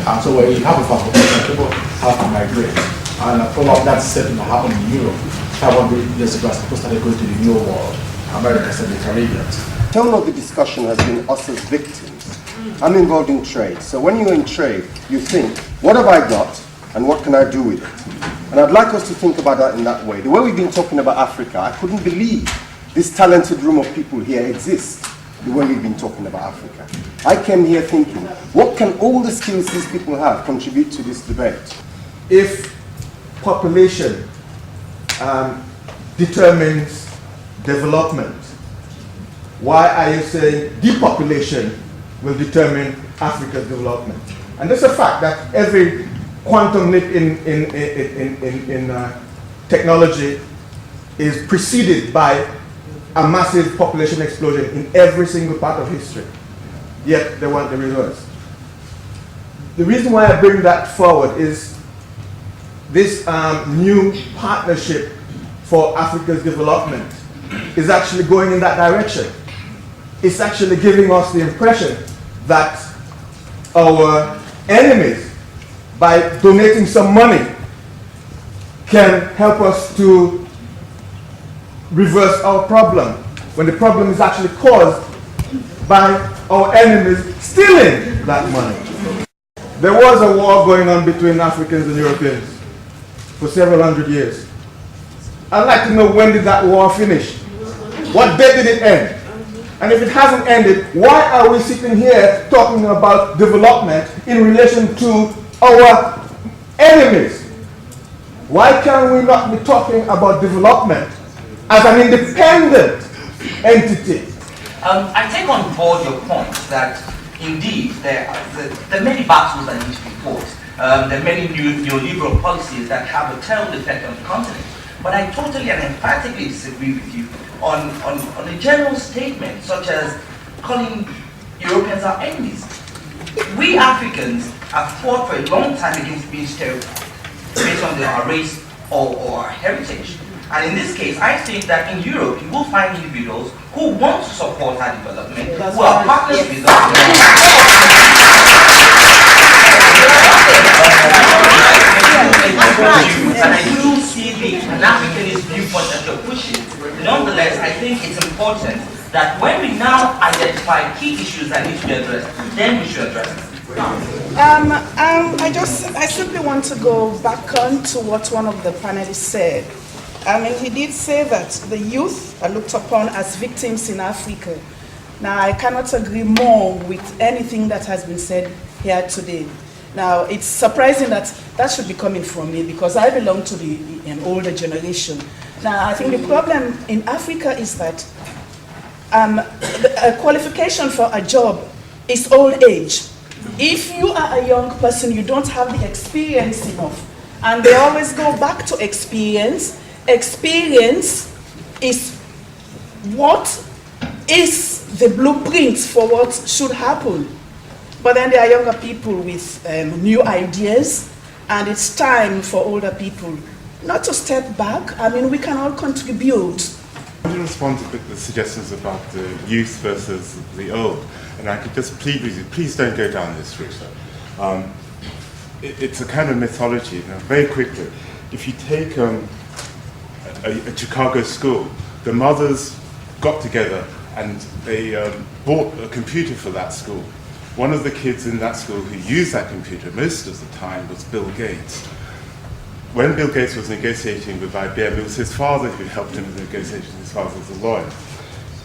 And so when you have a population, people have to migrate. And probably that's the same thing that happened in Europe. 500 years ago, as people started going to the New World, Americans and the Caribbean. Tone of the discussion has been us as victims. I'm involved in trade. So when you're in trade, you think, what have I got and what can I do with it? And I'd like us to think about that in that way. The way we've been talking about Africa, I couldn't believe this talented room of people here exists the way we've been talking about Africa. I came here thinking, what can all the skills these people have contribute to this debate? If population determines development, why are you saying depopulation will determine Africa's development? And there's a fact that every quantum leap in technology is preceded by a massive population explosion in every single part of history. Yet they want the reverse. The reason why I bring that forward is this new partnership for Africa's development is actually going in that direction. It's actually giving us the impression that our enemies, by donating some money, can help us to reverse our problem, when the problem is actually caused by our enemies stealing that money. There was a war going on between Africans and Europeans for several hundred years. I'd like to know, when did that war finish? What day did it end? And if it hasn't ended, why are we sitting here talking about development in relation to our enemies? Why can we not be talking about development as an independent entity? I take on board your point that indeed there are many battles that need to be fought. There are many neoliberal policies that have a terrible effect on the continent. But I totally and emphatically disagree with you on a general statement such as calling Europeans our enemies. We Africans have fought for a long time against being stereotyped based on our race or our heritage. And in this case, I think that in Europe, you will find individuals who want to support our development, who are partners with us. And I do see the Pan-Africanist viewpoint that you're pushing. Nonetheless, I think it's important that when we now identify key issues that need to be addressed, then we should address them. I simply want to go back on to what one of the panelists said. I mean, he did say that the youth are looked upon as victims in Africa. Now, I cannot agree more with anything that has been said here today. Now, it's surprising that that should be coming from me because I belong to an older generation. Now, I think the problem in Africa is that a qualification for a job is old age. If you are a young person, you don't have the experience enough. And they always go back to experience. Experience is what is the blueprint for what should happen. But then there are younger people with new ideas, and it's time for older people not to step back. I mean, we can all contribute. I want to respond to the suggestions about the youth versus the old. And I could just plead with you, please don't go down this route. It's a kind of mythology. Very quickly, if you take a Chicago school, the mothers got together and they bought a computer for that school. One of the kids in that school who used that computer most of the time was Bill Gates. When Bill Gates was negotiating with IBM, it was his father who helped him with negotiations. His father was a lawyer.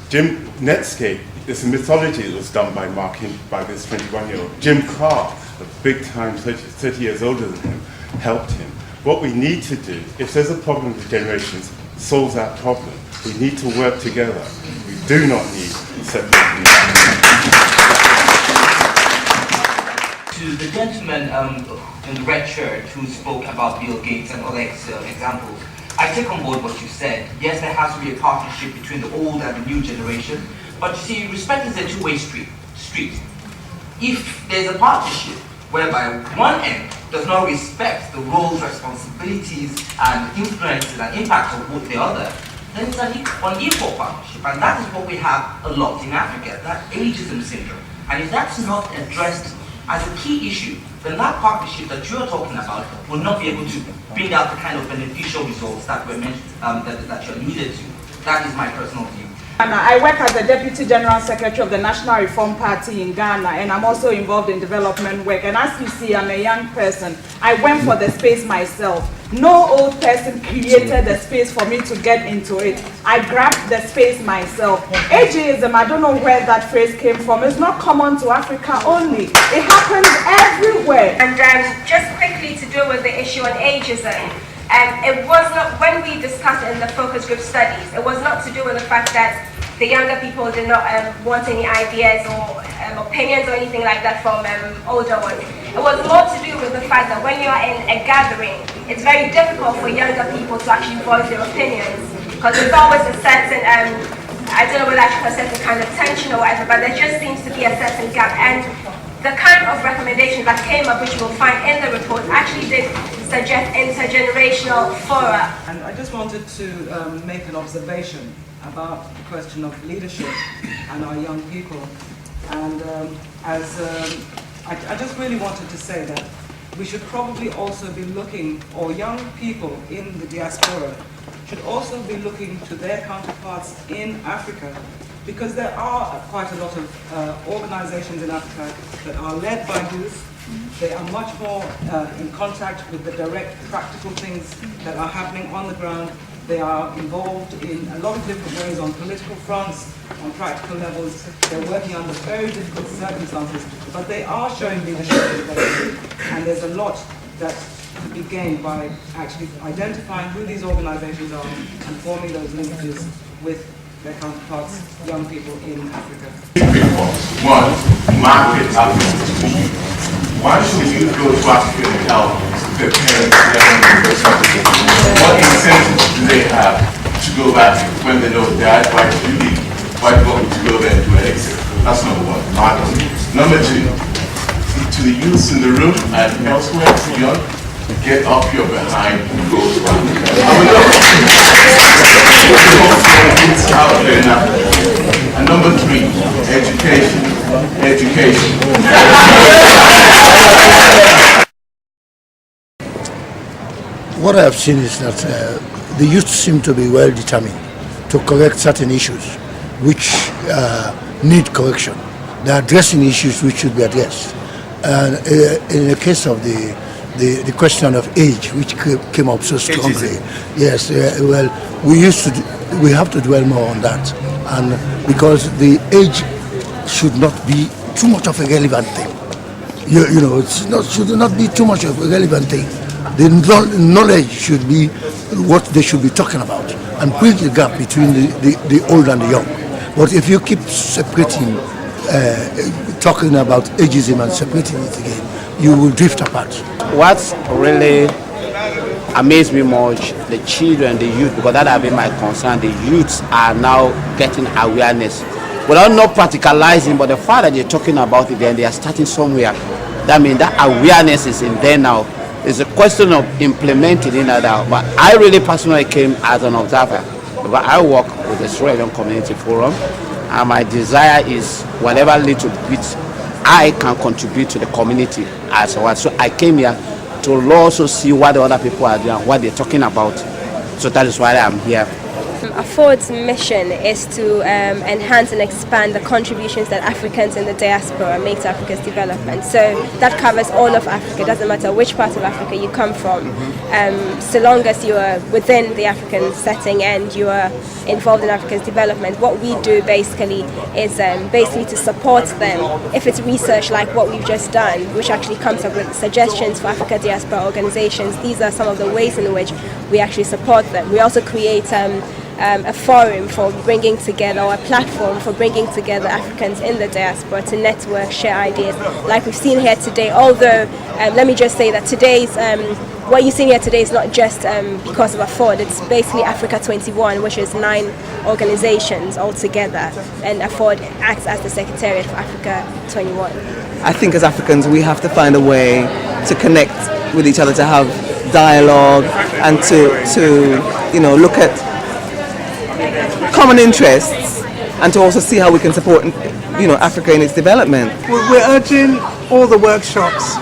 Netscape is a mythology that was done by by this 21-year-old. Jim Clark, a big time, 30 years older than him, helped him. What we need to do, if there's a problem with generations, solve that problem. We need to work together. We do not need separate. To the gentleman in the red shirt who spoke about Bill Gates and other examples, I take on board what you said. Yes, there has to be a partnership between the old and the new generation, but you see, respect is a two-way street. If there's a partnership whereby one end does not respect the roles, responsibilities, and influences and impacts of both the other, then it's an unequal partnership. And that is what we have a lot in Africa, that ageism syndrome. And if that's not addressed as a key issue, then that partnership that you're talking about will not be able to bring out the kind of beneficial results that were mentioned, that you alluded to. That is my personal view. I work as the Deputy General Secretary of the National Reform Party in Ghana, and I'm also involved in development work. And as you see, I'm a young person. I went for the space myself. No old person created the space for me to get into it. I grabbed the space myself. Ageism, I don't know where that phrase came from. It's not common to Africa only. It happens everywhere. And just quickly to deal with the issue on ageism. It was not, when we discussed it in the focus group studies, it was not to do with the fact that the younger people did not want any ideas or opinions or anything like that from older ones. It was more to do with the fact that when you're in a gathering, it's very difficult for younger people to actually voice their opinions, because there's always a certain, I don't know whether I should call a certain kind of tension or whatever, but there just seems to be a certain gap. And the kind of recommendations that came up, which you will find in the report, actually did suggest intergenerational fora. And I just wanted to make an observation about the question of leadership and our young people. And I just really wanted to say that we should probably also be looking, or young people in the diaspora should also be looking to their counterparts in Africa, because there are quite a lot of organizations in Africa that are led by youth. They are much more in contact with the direct practical things that are happening on the ground. They are involved in a lot of different ways on political fronts, on practical levels. They're working under very difficult circumstances, but they are showing leadership capability. And there's a lot that can be gained by actually identifying who these organizations are and forming those linkages with their counterparts, young people in Africa. One, market Africa. Why should you go to Africa and help their parents? What incentive do they have to go back when they know dad, why do you leave? Why do you want me to go there and do an exit? That's number one, marketing. Number two, to the youths in the room and elsewhere beyond, get up your behind and go to Africa. Out there now. And number three, education. Education. What I have seen is that the youth seem to be well determined to correct certain issues which need correction. They are addressing issues which should be addressed. And in the case of the question of age, which came up so strongly, yes, well, we have to dwell more on that, and because the age should not be too much of a relevant thing. You know, should not be too much of a relevant thing. The knowledge should be what they should be talking about, and bridge the gap between the old and the young. But if you keep separating, talking about ageism and separating it again, you will drift apart. What's really amazed me much, the children, the youth, because that has been my concern, the youths are now getting awareness. Without not practicalizing, but the fact that they're talking about it, then they are starting somewhere. That means that awareness is in there now. It's a question of implementing it now. But I really personally came as an observer. But I work with the Sierra Leone Community Forum, and my desire is whatever little bit I can contribute to the community as well. So I came here to also see what the other people are doing, what they're talking about. So that is why I'm here. Afford's mission is to enhance and expand the contributions that Africans in the diaspora make to Africa's development. So that covers all of Africa. It doesn't matter which part of Africa you come from. So long as you are within the African setting and you are involved in Africa's development, what we do basically is to support them. If it's research like what we've just done, which actually comes up with suggestions for Africa diaspora organizations, these are some of the ways in which we actually support them. We also create a forum for bringing together, or a platform for bringing together Africans in the diaspora to network, share ideas, like we've seen here today. Although, let me just say that today's, what you've seen here today is not just because of Afford, it's basically Africa 21, which is 9 organizations all together, and Afford acts as the Secretariat for Africa 21. I think as Africans we have to find a way to connect with each other, to have dialogue, and to look at common interests, and to also see how we can support Africa in its development. We're urging all the workshops